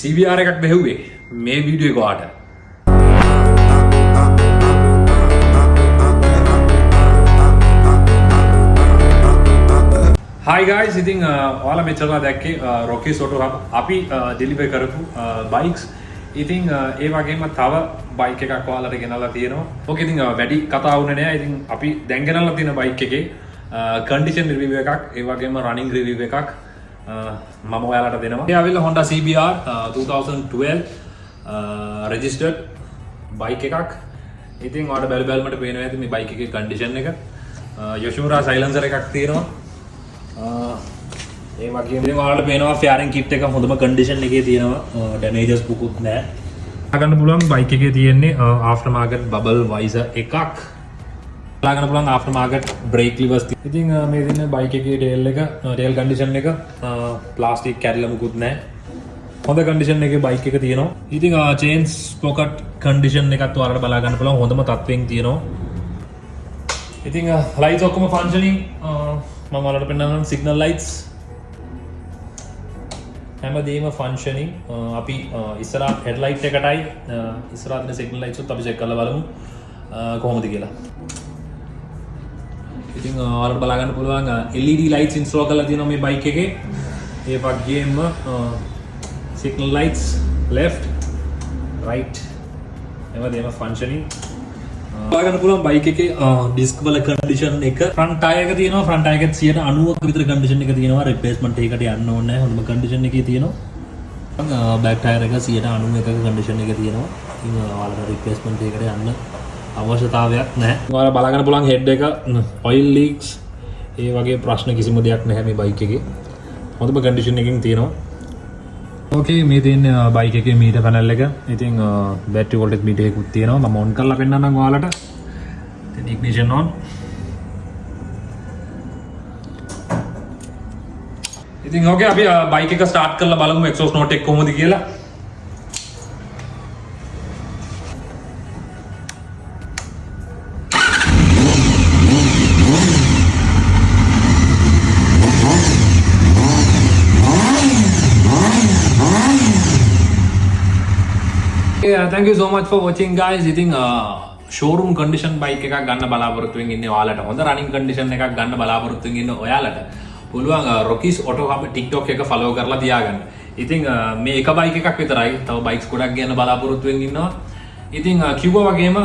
CBR එකක් බැහුවේ මේ video එක ඔයාට. Hi guys, ඉතින් ඔයාලා මෙච්චරලා දැක්කේ Rocky's Auto Hub අපි ඩෙලිවර් කරපු බයික්ස්. ඉතින් ඒ වගේම තව බයික් එකක් ඔයාලට ගෙනල්ලා තියෙනවා. ඕක ඉතින් වැඩි කතා වුණේ නෑ. ඉතින් අපි දැන් ගෙනල්ලා තියෙන බයික් එකේ කන්ඩිෂන් රිවිව් එකක්, ඒ වගේම රනින් රිවිව් එකක් මම ඔයාලට දෙනවා. ඒ ආවිල්ලා Honda CBR 2012 registered බයික් එකක්. ඉතින් ඔයාලට බැලුමට පේනවා ඇති මේ බයික් එකේ කන්ඩිෂන් එක. Yoshimura silencer එකක් තියෙනවා. ඒ වගේම ඉතින් ඔයාලට පේනවා ෆෙයාරින් කිට් එක හොඳම කන්ඩිෂන් එකේ තියෙනවා. ඩැමේජස් පුකුත් නැහැ. ගන්න පුළුවන් බයික් එකේ තියෙන්නේ ආෆ්ටර් මාකට් බබල් වයිසර් එකක්. ගන්න පුළුවන් ආෆ්ටර් මාකට් බ්‍රේක් ලිවර්ස්. ඉතින් මේ දින බයික් එකේ ටේල් කන්ඩිෂන් එක ප්ලාස්ටික් කැඩිලා මුකුත් නැහැ. හොඳ කන්ඩිෂන් එකේ බයික් එක තියෙනවා. ඉතින් චේන්ස් පොකට් කන්ඩිෂන් එකත් ඔයාලට බලා ගන්න පුළුවන් හොඳම තත්ත්වයෙන් තියෙනවා. ඉතින් ලයිට්ස් ඔක්කොම ෆන්ක්ෂනින් මම ඔයාලට පෙන්නන්නම් සිග්නල් ලයිට්ස් හැමදේම ෆන්ක්ෂනින්. අපි ඉස්සරහ හෙඩ්ලයිට් එකටයි ඉස්සරහ තියෙන සිග්නල් ලයිට්ස් උත් අපි චෙක් කරලා බලමු කොහොමද කියලා. ඉතින් ඔයාලට බලා ගන්න පුළුවන් LED lights install කරලා තියෙනවා මේ බයික් එකේ. ඒ වගේම signal lights left right හැමදේම functioning. බලා ගන්න පුළුවන් බයික් එකේ ඩිස්ක් වල කන්ඩිෂන් එක. ෆ්‍රන්ට් ටයර් එක තියෙනවා. ෆ්‍රන්ට් ටයර් එකේ 90ක විතර කන්ඩිෂන් එක තියෙනවා. රිප්ලේස්මන්ට් එකකට යන්න ඕනේ නැහැ. හොඳම කන්ඩිෂන් එකේ තියෙනවා. බෑක් ටයර් එක 91ක කන්ඩිෂන් එක තියෙනවා. ඉතින් ඔයාලට රිප්ලේස්මන්ට් එකකට යන්න අවශ්‍යතාවයක් නැහැ. ඔයාලා බලා ගන්න පුළුවන් හෙඩ් එක ඔයිල් ලීක්ස් ඒ වගේ ප්‍රශ්න කිසිම දෙයක් නැහැ මේ බයික් එකේ. හොඳම කන්ඩිෂන් එකකින් තියෙනවා. ඕකේ මේ තියෙන බයික් එකේ මීටර් පැනල් එක. ඉතින් බැටරි වෝල්ටේජ් මීටර් එකකුත් තියෙනවා. මම ඔන් කරලා පෙන්නන්නම් ඔයාලට. ඉතින් ඉග්නිෂන් ඔන්. ඉතින් ඕකේ අපි බයික් එක ස්ටාර්ට් කරලා බලමු එක්සෝස් නෝට් එක කොහොමද කියලා. Thank you so much for watching guys. ඉතින් showroom condition bike එකක් ගන්න බලාපොරොත්තු වෙමින් ඉන්නේ ඔයාලට. හොඳ running condition එකක් ගන්න බලාපොරොත්තු වෙමින් ඉන්න ඔයාලට පුළුවන් Rocky's Auto Hub TikTok එක follow කරලා තියාගන්න. ඉතින් මේ එක bike එකක් විතරයි. තව bikes ගොඩක් ගන්න බලාපොරොත්තු වෙමින් ඉන්නවා. ඉතින් කිව්වා වගේම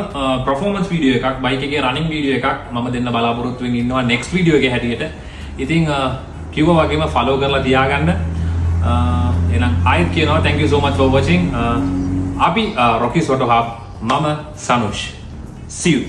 performance video එකක්, bike එකේ running video එකක් මම දෙන්න බලාපොරොත්තු වෙමින් ඉන්නවා next video එකේ හැටියට. ඉතින් කිව්වා වගේම follow කරලා තියාගන්න. එහෙනම් ආයෙත් කියනවා thank you so much for watching. Abi Rocky's Auto Hub, Mama Sanush. See you.